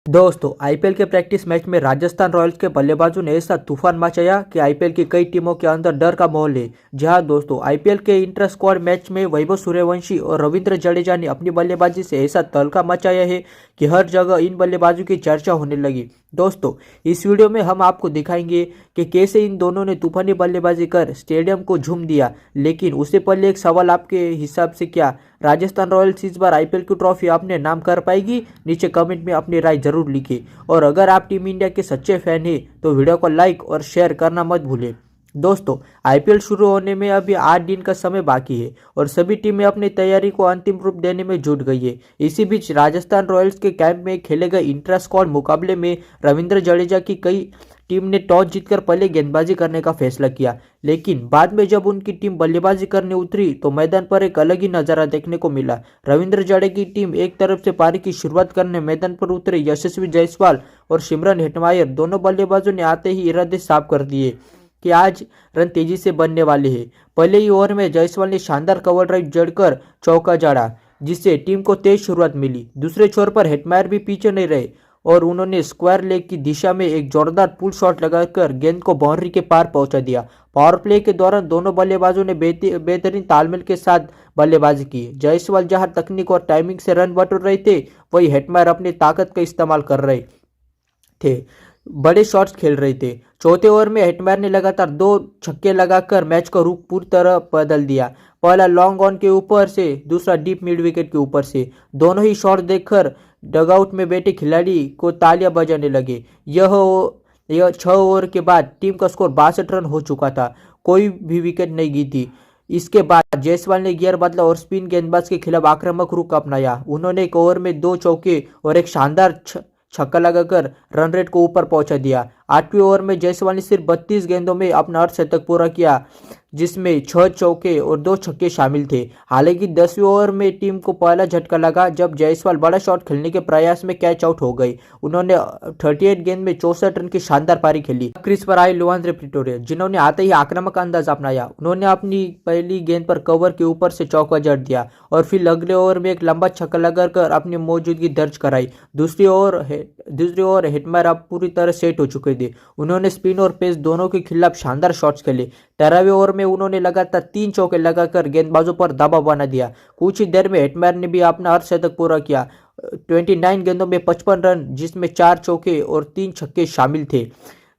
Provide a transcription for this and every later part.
दोस्तों आईपीएल के practice match में राजस्थान रॉयल्स के बल्लेबाजों ने ऐसा तूफान मचाया कि आईपीएल की कई टीमों के अंदर डर का माहौल है। जी हाँ दोस्तों, आईपीएल के इंटर स्क्वाड मैच में वैभव सूर्यवंशी और रविंद्र जडेजा ने अपनी बल्लेबाजी से ऐसा तहलका मचाया है कि हर जगह इन बल्लेबाजों की चर्चा होने लगी। दोस्तों इस वीडियो में हम आपको दिखाएंगे कि कैसे इन दोनों ने तूफानी बल्लेबाजी कर स्टेडियम को झूम दिया। लेकिन उससे पहले एक सवाल, आपके हिसाब से क्या राजस्थान रॉयल्स इस बार आईपीएल की ट्रॉफी अपने नाम कर पाएगी? नीचे कमेंट में अपनी राय जरूर लिखें। और अगर आप टीम इंडिया के सच्चे फैन हैं तो वीडियो को लाइक और शेयर करना मत भूलें। दोस्तों आईपीएल शुरू होने में अभी 8 दिन का समय बाकी है और सभी टीमें अपनी तैयारी को अंतिम रूप देने में जुट गई है। इसी बीच राजस्थान रॉयल्स के कैंप में खेले गए इंट्रा स्क्वाड मुकाबले में रविंद्र जडेजा की कई टीम ने टॉस जीतकर पहले गेंदबाजी करने का फैसला किया। लेकिन बाद में जब उनकी टीम बल्लेबाजी करने उतरी तो मैदान पर एक अलग ही नजारा देखने को मिला। रविंद्र जडेजा की टीम एक तरफ से पारी की शुरुआत करने मैदान पर उतरे यशस्वी जायसवाल और सिमरन हेटमायर दोनों बल्लेबाजों ने आते ही इरादे साफ कर दिए कि आज रन तेजी से बनने वाले हैं। पहले ही ओवर में जायसवाल ने शानदार कवर ड्राइव जड़कर चौका जड़ा, जिससे टीम को तेज शुरुआत मिली। दूसरे छोर पर हेटमायर भी पीछे नहीं रहे और उन्होंने स्क्वायर लेग की दिशा में एक जोरदार पुल शॉट लगाकर गेंद को बाउंड्री के पार पहुंचा दिया। पावर प्ले के दौरान दोनों बल्लेबाजों ने बेहतरीन तालमेल के साथ बल्लेबाजी की। जायसवाल जहां तकनीक और टाइमिंग से रन बटोर रहे थे, वहीं हेटमायर अपनी ताकत का इस्तेमाल कर रहे थे, बड़े शॉट्स खेल रहे थे। चौथे ओवर में हेटमायर ने लगातार 2 छक्के लगाकर मैच का रुख पूरी तरह बदल दिया। पहला लॉन्ग ऑन के ऊपर से, दूसरा डीप मिड विकेट के ऊपर से। दोनों ही शॉट देखकर डगआउट में बैठे खिलाड़ी को तालियां बजाने लगे। यह 6 ओवर के बाद टीम का स्कोर 62 रन हो चुका था। कोई भी विकेट नहीं गिरी। इसके बाद जायसवाल ने गियर बदला और स्पिन गेंदबाज के खिलाफ आक्रामक रुख अपनाया। उन्होंने एक ओवर में 2 चौके और एक शानदार छक्का लगाकर रन रेट को ऊपर पहुंचा दिया। 8वें ओवर में जायसवाल ने सिर्फ 32 गेंदों में अपना अर्धशतक पूरा किया, जिसमें 6 चौके और 2 छक्के शामिल थे। हालांकि 10वें ओवर में टीम को पहला झटका लगा जब जायसवाल बड़ा शॉट खेलने के प्रयास में कैच आउट हो गए। उन्होंने 38 गेंद में 64 रन की शानदार पारी खेली। क्रीज पर आए लुआंद्रे प्रिटोरिया, जिन्होंने आते ही आक्रामक अंदाज अपनाया। उन्होंने अपनी पहली गेंद पर कवर के ऊपर से चौका जड़ दिया और फिर अगले ओवर में एक लंबा छक्का लगाकर अपनी मौजूदगी दर्ज कराई। दूसरी ओवर हेटमायर अब पूरी तरह सेट हो चुके थे। उन्होंने स्पिन और पेस दोनों के खिलाफ शानदार शॉट्स खेले। 13वें ओवर में उन्होंने लगातार 3 चौके लगाकर गेंदबाजों पर दबाव बना दिया। कुछ ही देर में हेटमायर ने भी अपना अर्धशतक पूरा किया। 29 गेंदों में 55 रन, जिसमें 4 चौके और 3 छक्के शामिल थे।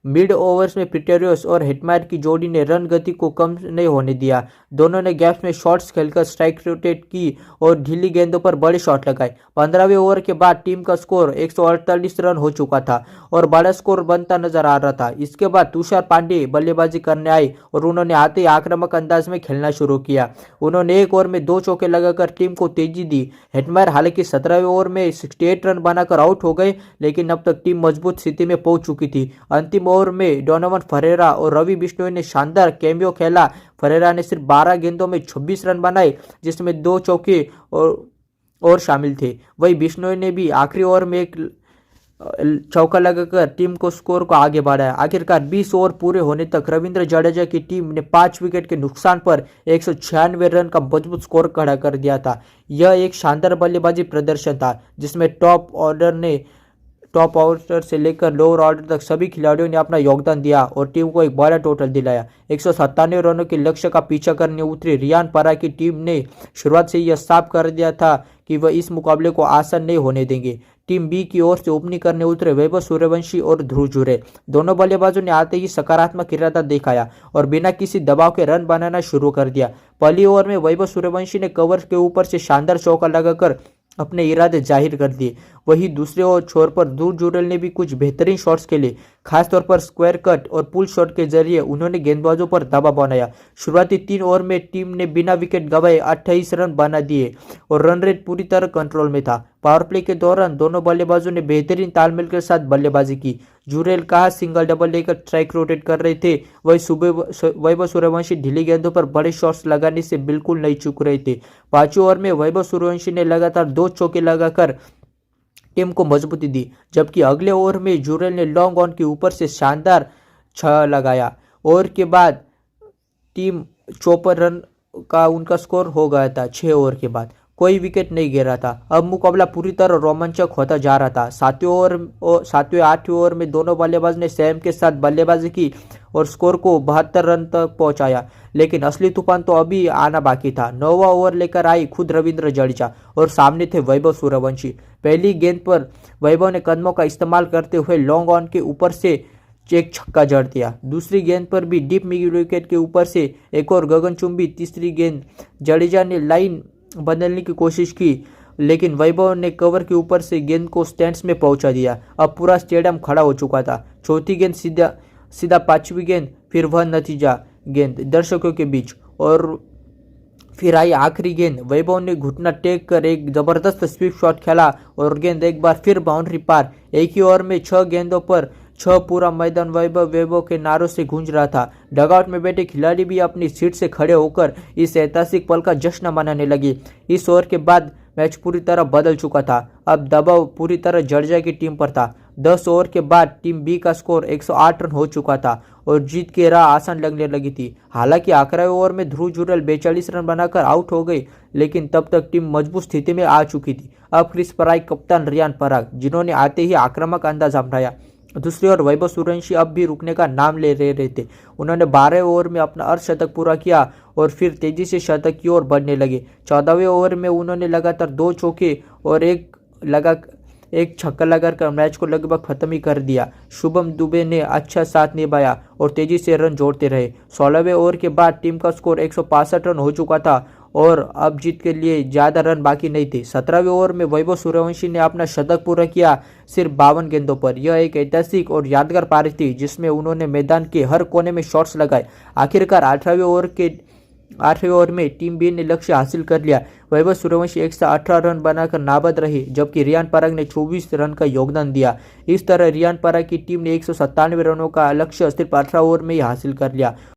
मिड ओवर्स में प्रिटोरियस और हेटमायर की जोड़ी ने रन गति को कम नहीं होने दिया। दोनों ने गैप्स में शॉट्स खेलकर स्ट्राइक रोटेट की और ढीली गेंदों पर बड़े शॉट लगाए। 15वें ओवर के बाद टीम का स्कोर 148 रन हो चुका था और बड़ा स्कोर बनता नजर आ रहा था। इसके बाद तुषार पांडे बल्लेबाजी करने आए और उन्होंने आते ही आक्रामक अंदाज में खेलना शुरू किया। उन्होंने एक ओवर में 2 चौके लगाकर टीम को तेजी दी। हेटमायर हालांकि 17वें ओवर में 68 रन बनाकर आउट हो गए, लेकिन अब तक टीम मजबूत स्थिति में पहुंच चुकी थी। अंतिम ओवर में डोनोवन फरेरा और रवि बिश्नोई ने शानदार कैमियो खेला। फरेरा ने सिर्फ 12 गेंदों में 26 रन बनाए, जिसमें 2 चौके और शामिल थे। वही बिश्नोई ने भी आखिरी ओवर में एक चौका लगाकर टीम को स्कोर को आगे बढ़ाया। आखिरकार 20 ओवर पूरे होने तक रविंद्र जडेजा की टीम ने 5 विकेट के नुकसान पर 196 रन का मजबूत स्कोर खड़ा कर दिया था। यह एक शानदार बल्लेबाजी प्रदर्शन था, जिसमें टॉप ऑर्डर से लेकर लोअर ऑर्डर तक सभी खिलाड़ियों ने अपना योगदान दिया और टीम को एक बड़ा टोटल दिलाया। 197 रनों के लक्ष्य का पीछा करने उतरी रियान परा की टीम ने शुरुआत से यह साफ कर दिया था कि वह इस मुकाबले को आसान नहीं होने देंगे। टीम बी की ओर से ओपनिंग करने उतरे वैभव सूर्यवंशी और ध्रुव जुरे, दोनों बल्लेबाजों ने आते ही सकारात्मक इरादा दिखाया और बिना किसी दबाव के रन बनाना शुरू कर दिया। पहली ओवर में वैभव सूर्यवंशी ने कवर के ऊपर से शानदार चौका लगाकर अपने इरादे जाहिर कर दिए। वहीं दूसरे ओर छोर पर ध्रुव जुरेल ने भी कुछ बेहतरीन शॉट्स खेले। खासतौर पर स्क्वायर कट और पुल शॉट के जरिए उन्होंने गेंदबाजों पर दबाव बनाया। शुरुआती 3 ओवर में टीम ने बिना विकेट गंवाए 28 रन बना दिए और रन रेट पूरी तरह कंट्रोल में था। पावर प्ले के दौरान दोनों बल्लेबाजों ने बेहतरीन तालमेल के साथ बल्लेबाजी की। जुरेल कहा सिंगल डबल लेकर स्ट्राइक रोटेट कर रहे थे, वही वैभव सूर्यवंशी ढीली गेंदों पर बड़े शॉट्स लगाने से बिल्कुल नहीं चूक रहे थे। 5वें ओवर में वैभव सूर्यवंशी ने लगातार 2 चौके लगाकर टीम को मजबूती दी, जबकि अगले ओवर में जुरेल ने लॉन्ग ऑन के ऊपर से शानदार 6 लगाया। ओवर के बाद टीम 54 रन का उनका स्कोर हो गया था 6 ओवर के बाद। कोई विकेट नहीं गिरा था। अब मुकाबला पूरी तरह रोमांचक होता जा रहा था। सातवें 8वें ओवर में दोनों बल्लेबाज ने संयम के साथ बल्लेबाजी की और स्कोर को 72 रन तक पहुंचाया, लेकिन असली तूफान तो अभी आना बाकी था। 9वां ओवर लेकर आई खुद रविंद्र जडेजा और सामने थे वैभव सूर्यवंशी। पहली गेंद पर वैभव ने कदमों का इस्तेमाल करते हुए लॉन्ग ऑन के ऊपर से एक छक्का जड़ दिया। दूसरी गेंद पर भी डीप मिड विकेट के ऊपर से एक और गगनचुंबी तीसरी गेंद। जडेजा ने लाइन बदलने की कोशिश की, लेकिन वैभव ने कवर के ऊपर से गेंद को स्टैंड्स में पहुंचा दिया। अब पूरा स्टेडियम खड़ा हो चुका था। चौथी गेंद सीधा पांचवी गेंद, फिर वह नतीजा गेंद दर्शकों के बीच, और फिर आई आखिरी गेंद। वैभव ने घुटना टेक कर एक जबरदस्त स्वीप शॉट खेला और गेंद एक बार फिर बाउंड्री पार। एक ही ओवर में 6 गेंदों पर 6। पूरा मैदान वैभव वैभव के नारों से गूंज रहा था। डगआउट में बैठे खिलाड़ी भी अपनी सीट से खड़े होकर इस ऐतिहासिक पल का जश्न मनाने लगे। इस ओवर के बाद मैच पूरी तरह बदल चुका था। अब दबाव पूरी तरह जडेजा की टीम पर था। 10 ओवर के बाद टीम बी का स्कोर 108 रन हो चुका था और जीत की राह आसान लगने लगी थी। हालांकि आखिरी ओवर में ध्रुव जुरैल 42 रन बनाकर आउट हो गई, लेकिन तब तक टीम मजबूत स्थिति में आ चुकी थी। अब क्रीज पर आए कप्तान रियान पराग, जिन्होंने आते ही आक्रामक अंदाज अपनाया। दूसरी ओर वैभव सूर्यवंशी अब भी रुकने का नाम ले रहे थे। उन्होंने 12वें ओवर में अपना अर्धशतक पूरा किया और फिर तेजी से शतक की ओर बढ़ने लगे। 14वें ओवर में उन्होंने लगातार 2 चौके और एक छक्का लगाकर मैच को लगभग खत्म ही कर दिया। शुभम दुबे ने अच्छा साथ निभाया और तेजी से रन जोड़ते रहे। 16वें ओवर के बाद टीम का स्कोर 165 रन हो चुका था और अब जीत के लिए ज़्यादा रन बाकी नहीं थे। 17वें ओवर में वैभव सूर्यवंशी ने अपना शतक पूरा किया सिर्फ 52 गेंदों पर। यह एक ऐतिहासिक और यादगार पारी थी, जिसमें उन्होंने मैदान के हर कोने में शॉट्स लगाए। आखिरकार 8वें ओवर में टीम बी ने लक्ष्य हासिल कर लिया। वैभव सूर्यवंशी 118 रन बनाकर नाबाद रहे, जबकि रियान पराग ने 24 रन का योगदान दिया। इस तरह रियान पराग की टीम ने 197 रनों का लक्ष्य सिर्फ 18 ओवर में ही हासिल कर लिया।